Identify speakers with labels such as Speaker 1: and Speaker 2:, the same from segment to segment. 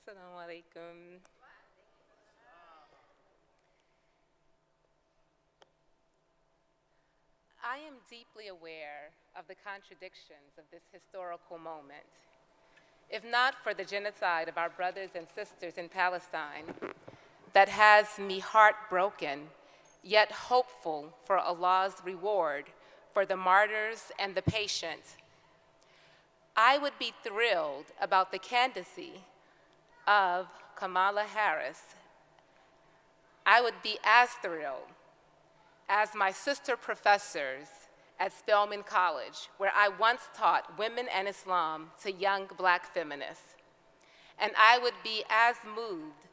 Speaker 1: Assalamu alaikum. I am deeply aware of the contradictions of this historical moment. If not for the genocide of our brothers and sisters in Palestine, that has me heartbroken, yet hopeful for Allah's reward for the martyrs and the patient, I would be thrilled about the candidacy of Kamala Harris. I would be as thrilled as my sister professors at Spelman College, where I once taught women and Islam to young black feminists. And I would be as moved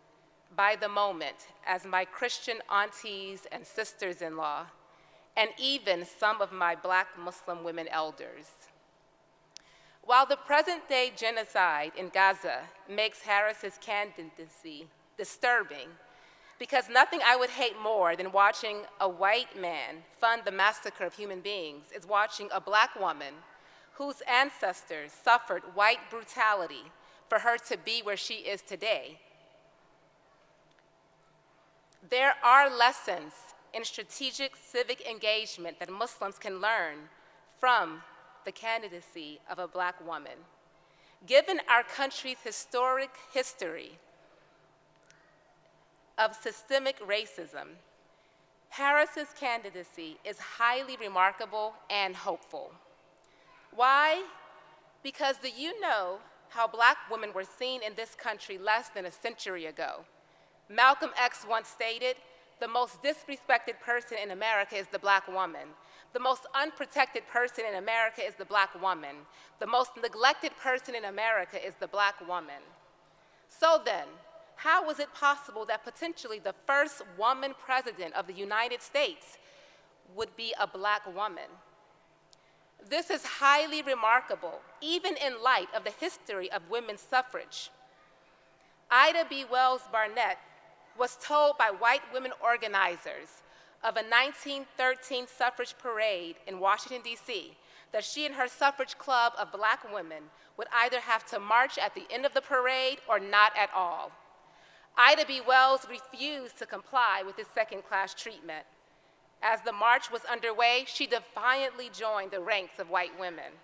Speaker 1: by the moment as my Christian aunties and sisters-in-law, and even some of my black Muslim women elders. While the present-day genocide in Gaza makes Harris's candidacy disturbing, because nothing I would hate more than watching a white man fund the massacre of human beings is watching a black woman whose ancestors suffered white brutality for her to be where she is today. There are lessons in strategic civic engagement that Muslims can learn from the candidacy of a black woman. Given our country's historic history of systemic racism, Harris's candidacy is highly remarkable and hopeful. Why? Because do you know how black women were seen in this country less than a century ago? Malcolm X once stated, "The most disrespected person in America is the black woman. The most unprotected person in America is the black woman. The most neglected person in America is the black woman." So then, how was it possible that potentially the first woman president of the United States would be a black woman? This is highly remarkable, even in light of the history of women's suffrage. Ida B. Wells Barnett was told by white women organizers of a 1913 suffrage parade in Washington, D.C., that she and her suffrage club of black women would either have to march at the end of the parade or not at all. Ida B. Wells refused to comply with this second-class treatment. As the march was underway, she defiantly joined the ranks of white women.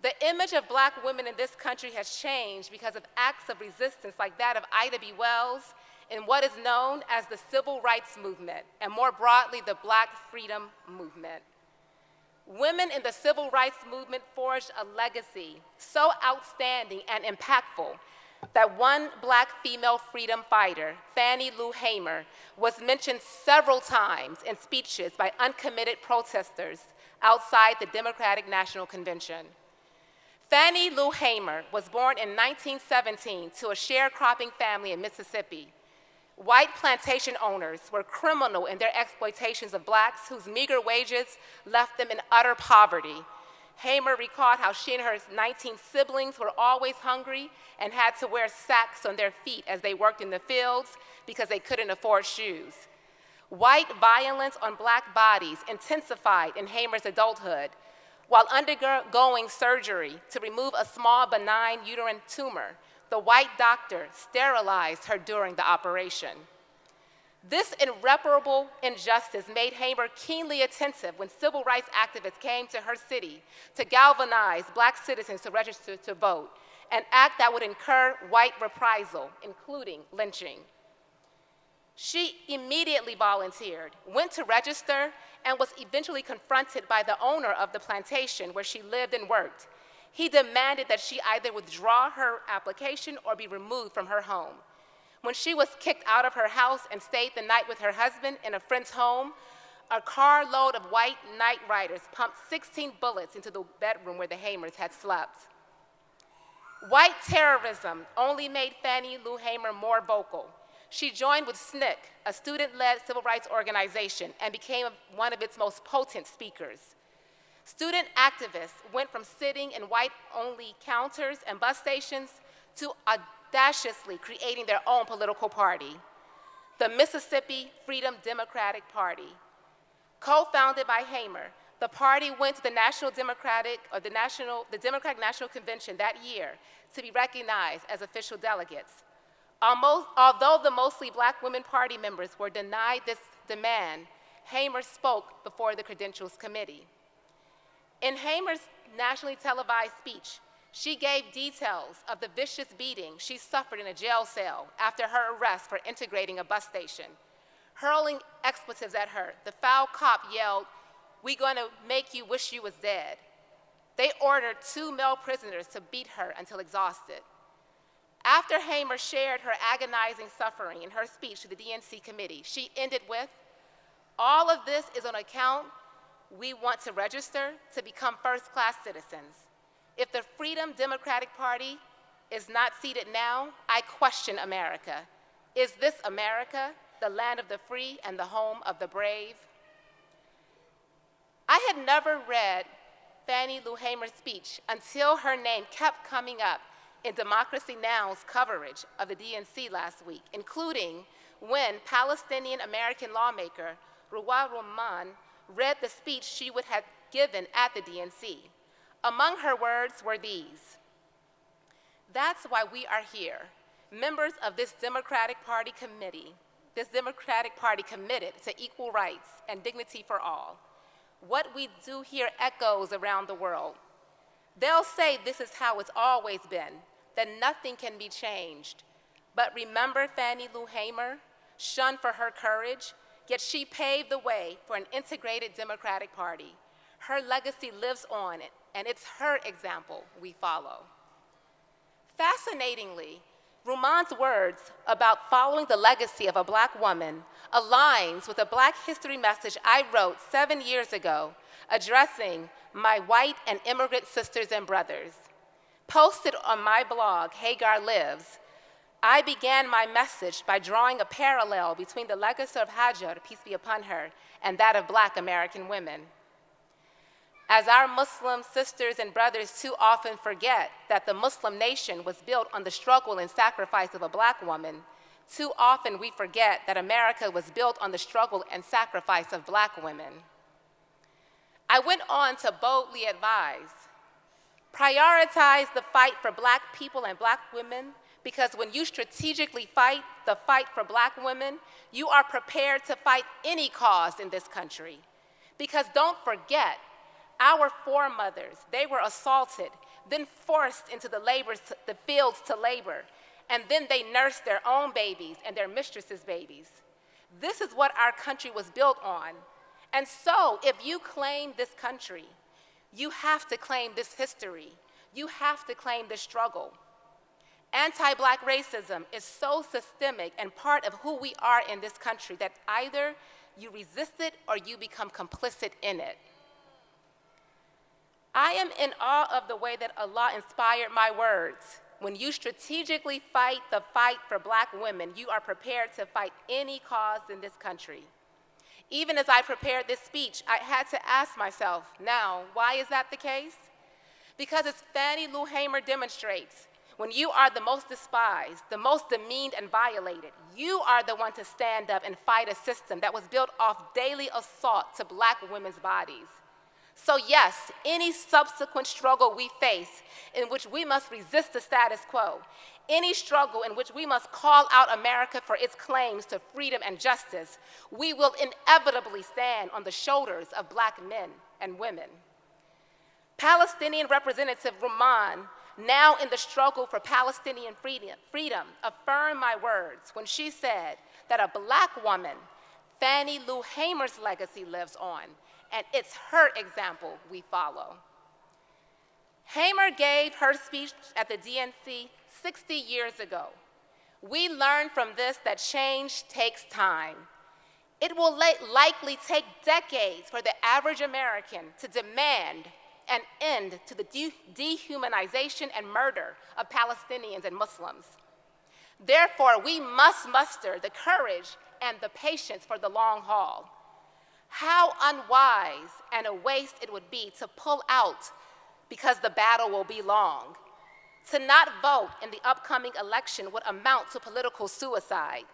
Speaker 1: The image of black women in this country has changed because of acts of resistance like that of Ida B. Wells in what is known as the Civil Rights Movement, and more broadly, the Black Freedom Movement. Women in the Civil Rights Movement forged a legacy so outstanding and impactful that one black female freedom fighter, Fannie Lou Hamer, was mentioned several times in speeches by uncommitted protesters outside the Democratic National Convention. Fannie Lou Hamer was born in 1917 to a sharecropping family in Mississippi. White plantation owners were criminal in their exploitations of blacks whose meager wages left them in utter poverty. Hamer recalled how she and her 19 siblings were always hungry and had to wear sacks on their feet as they worked in the fields because they couldn't afford shoes. White violence on black bodies intensified in Hamer's adulthood. While undergoing surgery to remove a small benign uterine tumor, the white doctor sterilized her during the operation. This irreparable injustice made Hamer keenly attentive when civil rights activists came to her city to galvanize black citizens to register to vote, an act that would incur white reprisal, including lynching. She immediately volunteered, went to register, and was eventually confronted by the owner of the plantation where she lived and worked. He demanded that she either withdraw her application or be removed from her home. When she was kicked out of her house and stayed the night with her husband in a friend's home, a carload of white night riders pumped 16 bullets into the bedroom where the Hamers had slept. White terrorism only made Fannie Lou Hamer more vocal. She joined with SNCC, a student-led civil rights organization, and became one of its most potent speakers. Student activists went from sitting in white-only counters and bus stations to audaciously creating their own political party, the Mississippi Freedom Democratic Party. Co-founded by Hamer, the party went to the Democratic National Convention that year to be recognized as official delegates. Although the mostly Black women party members were denied this demand, Hamer spoke before the Credentials Committee. In Hamer's nationally televised speech, she gave details of the vicious beating she suffered in a jail cell after her arrest for integrating a bus station. Hurling expletives at her, the foul cop yelled, "We gonna make you wish you was dead." They ordered 2 male prisoners to beat her until exhausted. After Hamer shared her agonizing suffering in her speech to the DNC committee, she ended with, "All of this is on account we want to register to become first-class citizens. If the Freedom Democratic Party is not seated now, I question America. Is this America, the land of the free and the home of the brave?" I had never read Fannie Lou Hamer's speech until her name kept coming up in Democracy Now!'s coverage of the DNC last week, including when Palestinian-American lawmaker Ruwa Rahman read the speech she would have given at the DNC. Among her words were these: "That's why we are here, members of this Democratic Party committed to equal rights and dignity for all. What we do here echoes around the world. They'll say this is how it's always been, that nothing can be changed. But remember Fannie Lou Hamer, shunned for her courage, yet she paved the way for an integrated Democratic Party. Her legacy lives on, and it's her example we follow." Fascinatingly, Rahman's words about following the legacy of a Black woman aligns with a Black history message I wrote 7 years ago, addressing my white and immigrant sisters and brothers. Posted on my blog, Hagar Lives, I began my message by drawing a parallel between the legacy of Hajar, peace be upon her, and that of Black American women. As our Muslim sisters and brothers too often forget that the Muslim nation was built on the struggle and sacrifice of a Black woman, too often we forget that America was built on the struggle and sacrifice of Black women. I went on to boldly advise, prioritize the fight for Black people and Black women, because when you strategically fight the fight for Black women, you are prepared to fight any cause in this country. Because don't forget, our foremothers, they were assaulted, then forced into the fields to labor, and then they nursed their own babies and their mistresses' babies. This is what our country was built on. And so, if you claim this country, you have to claim this history. You have to claim this struggle. Anti-Black racism is so systemic and part of who we are in this country that either you resist it or you become complicit in it. I am in awe of the way that Allah inspired my words. When you strategically fight the fight for Black women, you are prepared to fight any cause in this country. Even as I prepared this speech, I had to ask myself, now, why is that the case? Because as Fannie Lou Hamer demonstrates, when you are the most despised, the most demeaned and violated, you are the one to stand up and fight a system that was built off daily assault to Black women's bodies. So yes, any subsequent struggle we face in which we must resist the status quo, any struggle in which we must call out America for its claims to freedom and justice, we will inevitably stand on the shoulders of Black men and women. Palestinian Representative Rahman, now in the struggle for Palestinian freedom, affirmed my words when she said that a Black woman, Fannie Lou Hamer's legacy lives on, and it's her example we follow. Hamer gave her speech at the DNC 60 years ago. We learned from this that change takes time. It will likely take decades for the average American to demand an end to the dehumanization and murder of Palestinians and Muslims. Therefore, we must muster the courage and the patience for the long haul. How unwise and a waste it would be to pull out because the battle will be long. To not vote in the upcoming election would amount to political suicide.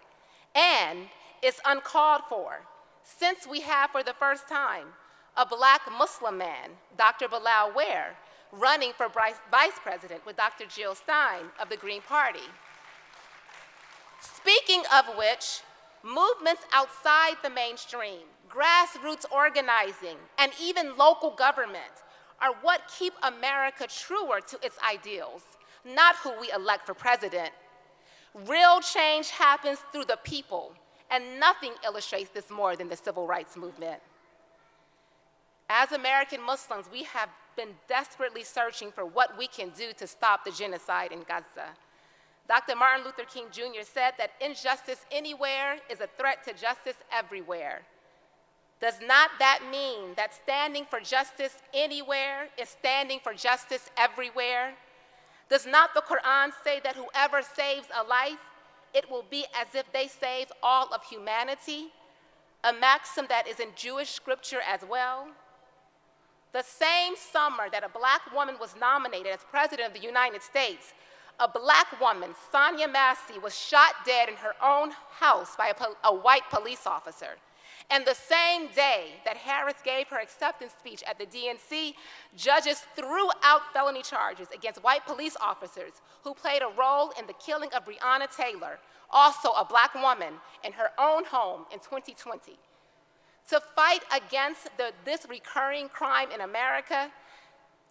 Speaker 1: And it's uncalled for, since we have for the first time a Black Muslim man, Dr. Bilal Ware, running for vice president with Dr. Jill Stein of the Green Party. Speaking of which, movements outside the mainstream, grassroots organizing, and even local government are what keep America truer to its ideals, not who we elect for president. Real change happens through the people, and nothing illustrates this more than the civil rights movement. As American Muslims, we have been desperately searching for what we can do to stop the genocide in Gaza. Dr. Martin Luther King Jr. said that injustice anywhere is a threat to justice everywhere. Does not that mean that standing for justice anywhere is standing for justice everywhere? Does not the Quran say that whoever saves a life, it will be as if they saved all of humanity? A maxim that is in Jewish scripture as well. The same summer that a black woman was nominated as President of the United States, a black woman, Sonia Massey, was shot dead in her own house by a white police officer. And the same day that Harris gave her acceptance speech at the DNC, judges threw out felony charges against white police officers who played a role in the killing of Breonna Taylor, also a black woman, in her own home in 2020. To fight against this recurring crime in America,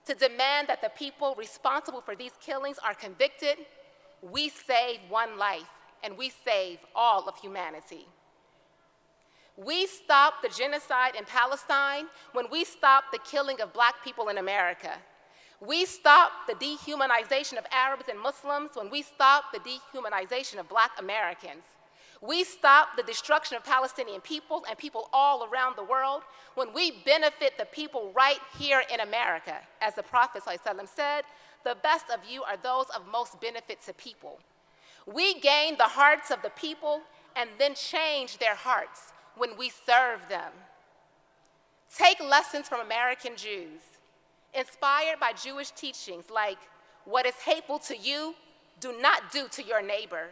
Speaker 1: to demand that the people responsible for these killings are convicted, we save one life, and we save all of humanity. We stop the genocide in Palestine when we stop the killing of black people in America. We stop the dehumanization of Arabs and Muslims when we stop the dehumanization of black Americans. We stop the destruction of Palestinian people and people all around the world when we benefit the people right here in America. As the Prophet ﷺ said, the best of you are those of most benefit to people. We gain the hearts of the people and then change their hearts when we serve them. Take lessons from American Jews, inspired by Jewish teachings like, what is hateful to you, do not do to your neighbor.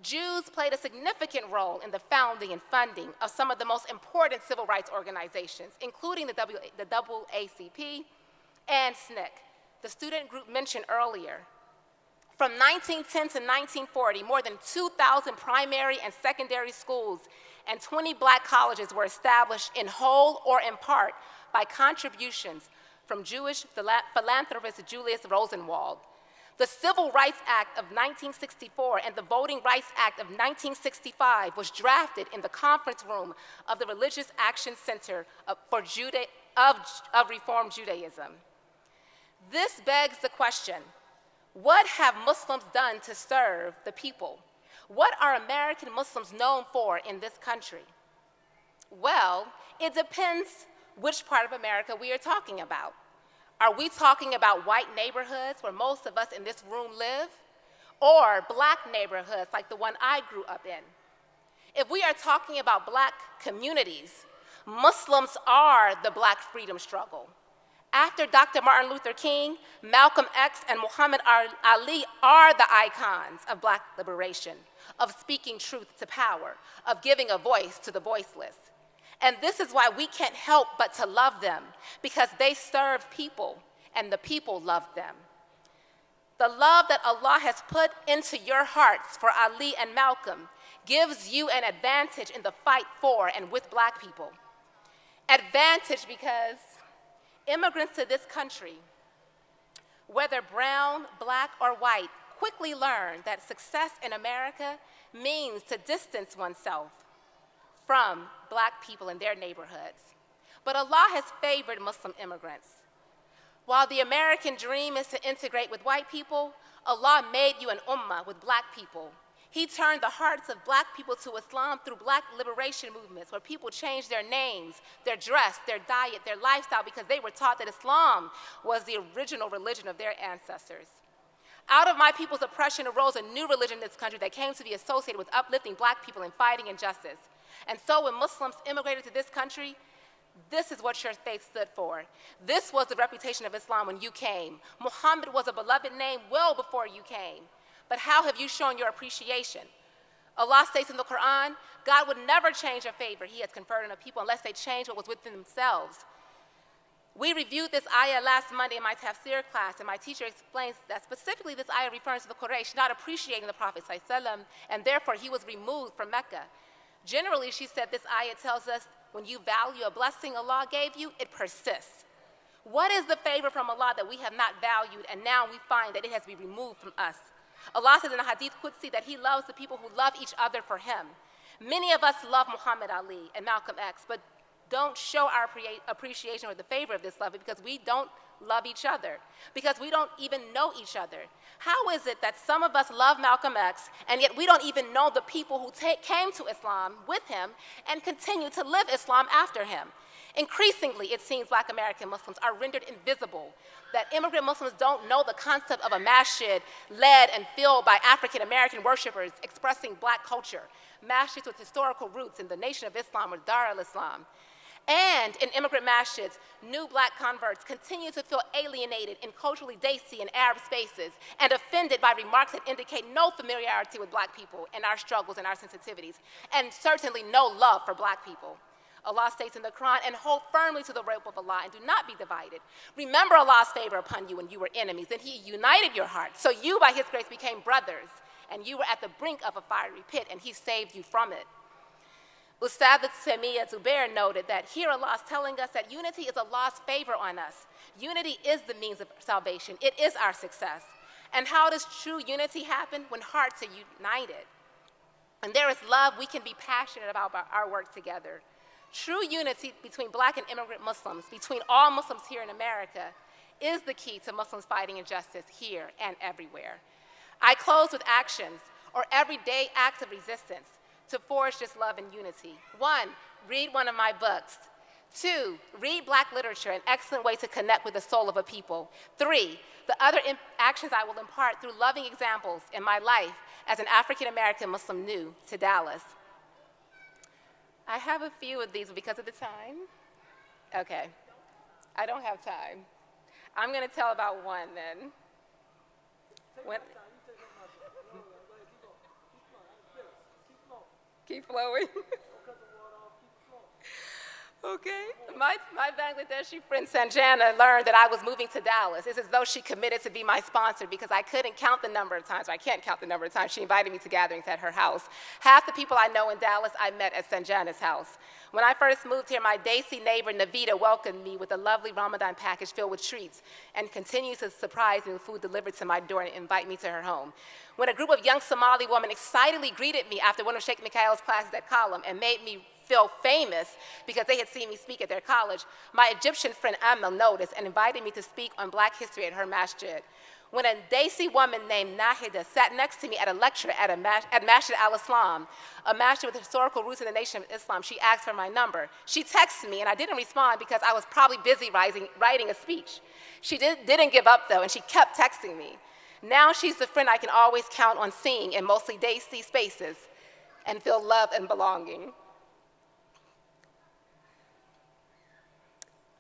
Speaker 1: Jews played a significant role in the founding and funding of some of the most important civil rights organizations, including the NAACP and SNCC, the student group mentioned earlier. From 1910 to 1940, more than 2,000 primary and secondary schools and 20 black colleges were established in whole or in part by contributions from Jewish philanthropist Julius Rosenwald. The Civil Rights Act of 1964 and the Voting Rights Act of 1965 was drafted in the conference room of the Religious Action Center of Reform Judaism. This begs the question, what have Muslims done to serve the people? What are American Muslims known for in this country? Well, it depends which part of America we are talking about. Are we talking about white neighborhoods where most of us in this room live? Or black neighborhoods like the one I grew up in? If we are talking about black communities, Muslims are the black freedom struggle. After Dr. Martin Luther King, Malcolm X, and Muhammad Ali are the icons of black liberation, of speaking truth to power, of giving a voice to the voiceless. And this is why we can't help but to love them, because they serve people, and the people love them. The love that Allah has put into your hearts for Ali and Malcolm gives you an advantage in the fight for and with black people. Advantage because immigrants to this country, whether brown, black, or white, quickly learn that success in America means to distance oneself from black people in their neighborhoods. But Allah has favored Muslim immigrants. While the American dream is to integrate with white people, Allah made you an ummah with black people. He turned the hearts of black people to Islam through black liberation movements where people changed their names, their dress, their diet, their lifestyle because they were taught that Islam was the original religion of their ancestors. Out of my people's oppression arose a new religion in this country that came to be associated with uplifting black people and fighting injustice. And so when Muslims immigrated to this country, this is what your faith stood for. This was the reputation of Islam when you came. Muhammad was a beloved name well before you came. But how have you shown your appreciation? Allah states in the Quran, God would never change a favor he has conferred on a people unless they change what was within themselves. We reviewed this ayah last Monday in my tafsir class, and my teacher explains that specifically this ayah refers to the Quraysh not appreciating the Prophet ﷺ, and therefore he was removed from Mecca. Generally, she said this ayah tells us when you value a blessing Allah gave you, it persists. What is the favor from Allah that we have not valued, and now we find that it has been removed from us? Allah says in the Hadith Qudsi that he loves the people who love each other for him. Many of us love Muhammad Ali and Malcolm X, but don't show our appreciation or the favor of this love because we don't love each other, because we don't even know each other. How is it that some of us love Malcolm X, and yet we don't even know the people who came to Islam with him and continue to live Islam after him? Increasingly, it seems Black American Muslims are rendered invisible, that immigrant Muslims don't know the concept of a masjid led and filled by African American worshipers expressing Black culture, masjids with historical roots in the Nation of Islam or Dar al-Islam. And in immigrant masjids, new Black converts continue to feel alienated in culturally Desi and Arab spaces and offended by remarks that indicate no familiarity with Black people and our struggles and our sensitivities, and certainly no love for Black people. Allah states in the Quran, and hold firmly to the rope of Allah and do not be divided. Remember Allah's favor upon you when you were enemies, and he united your hearts. So you, by his grace, became brothers, and you were at the brink of a fiery pit, and he saved you from it. Ustad Samia Zubair noted that here Allah is telling us that unity is Allah's favor on us. Unity is the means of salvation. It is our success. And how does true unity happen? When hearts are united. And there is love, we can be passionate about our work together. True unity between Black and immigrant Muslims, between all Muslims here in America, is the key to Muslims fighting injustice here and everywhere. I close with actions, or everyday acts of resistance, to forge this love and unity. 1, read one of my books. 2, read Black literature, an excellent way to connect with the soul of a people. 3, the other actions I will impart through loving examples in my life as an African-American Muslim new to Dallas. I have a few of these because of the time. Okay, I don't have time. I'm gonna tell about one then. Keep flowing. Okay. My Bangladeshi friend Sanjana learned that I was moving to Dallas. It's as though she committed to be my sponsor because I couldn't count the number of times, or I can't count the number of times she invited me to gatherings at her house. Half the people I know in Dallas I met at Sanjana's house. When I first moved here, my Desi neighbor Navita welcomed me with a lovely Ramadan package filled with treats and continues to surprise me with food delivered to my door and invite me to her home. When a group of young Somali women excitedly greeted me after one of Sheikh Mikhail's classes at Column and made me feel famous because they had seen me speak at their college, my Egyptian friend Amal noticed and invited me to speak on Black history at her masjid. When a Desi woman named Nahida sat next to me at a lecture at Masjid al-Islam, a masjid with historical roots in the Nation of Islam, she asked for my number. She texted me, and I didn't respond because I was probably busy writing a speech. She didn't give up, though, and she kept texting me. Now she's the friend I can always count on seeing in mostly Desi spaces and feel love and belonging.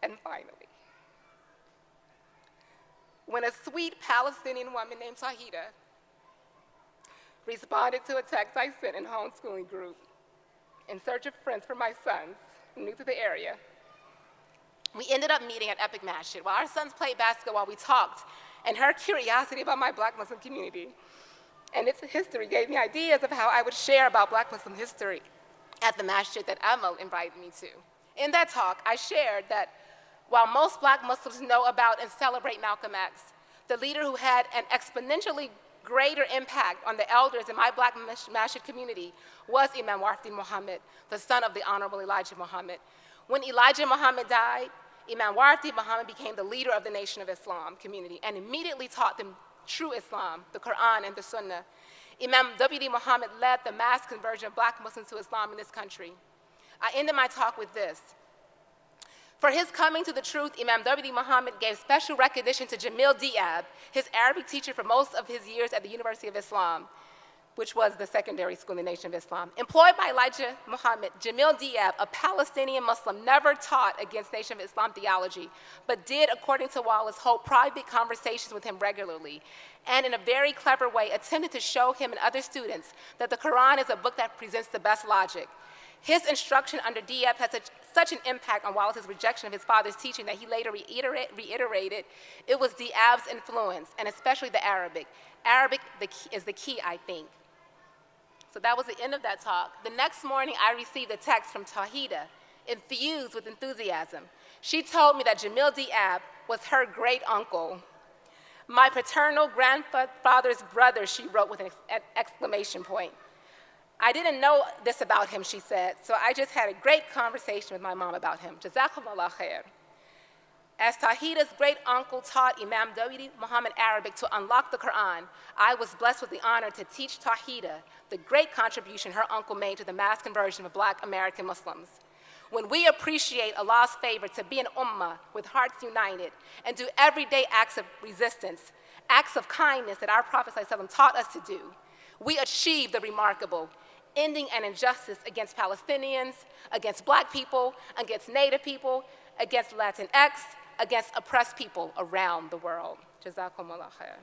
Speaker 1: And finally, when a sweet Palestinian woman named Tahita responded to a text I sent in a homeschooling group in search of friends for my sons new to the area, we ended up meeting at Epic Masjid. While our sons played basketball, we talked, and her curiosity about my Black Muslim community and its history gave me ideas of how I would share about Black Muslim history at the masjid that Amal invited me to. In that talk, I shared that while most Black Muslims know about and celebrate Malcolm X, the leader who had an exponentially greater impact on the elders in my Black masjid community was Imam Wardi Muhammad, the son of the Honorable Elijah Muhammad. When Elijah Muhammad died, Imam Wardi Muhammad became the leader of the Nation of Islam community and immediately taught them true Islam, the Quran and the Sunnah. Imam W.D. Muhammad led the mass conversion of Black Muslims to Islam in this country. I ended my talk with this. For his coming to the truth, Imam W.D. Muhammad gave special recognition to Jamil Diab, his Arabic teacher for most of his years at the University of Islam, which was the secondary school in the Nation of Islam. Employed by Elijah Muhammad, Jamil Diab, a Palestinian Muslim, never taught against Nation of Islam theology, but did, according to Wallace, hold private conversations with him regularly, and in a very clever way attempted to show him and other students that the Quran is a book that presents the best logic. His instruction under Diab had such an impact on Wallace's rejection of his father's teaching that he later reiterated it was Diab's influence, and especially the Arabic. Arabic is the key, I think. So that was the end of that talk. The next morning, I received a text from Taha, infused with enthusiasm. She told me that Jamil Diab was her great uncle. My paternal grandfather's brother, she wrote with an exclamation point. I didn't know this about him, she said, so I just had a great conversation with my mom about him. Jazakumullah khair. As Tahida's great uncle taught Imam Dawidi Muhammad Arabic to unlock the Quran, I was blessed with the honor to teach Tahida the great contribution her uncle made to the mass conversion of Black American Muslims. When we appreciate Allah's favor to be an ummah with hearts united and do everyday acts of resistance, acts of kindness that our Prophet ﷺ taught us to do, we achieve the remarkable, ending an injustice against Palestinians, against Black people, against Native people, against Latinx, against oppressed people around the world. Jazakumullah khair.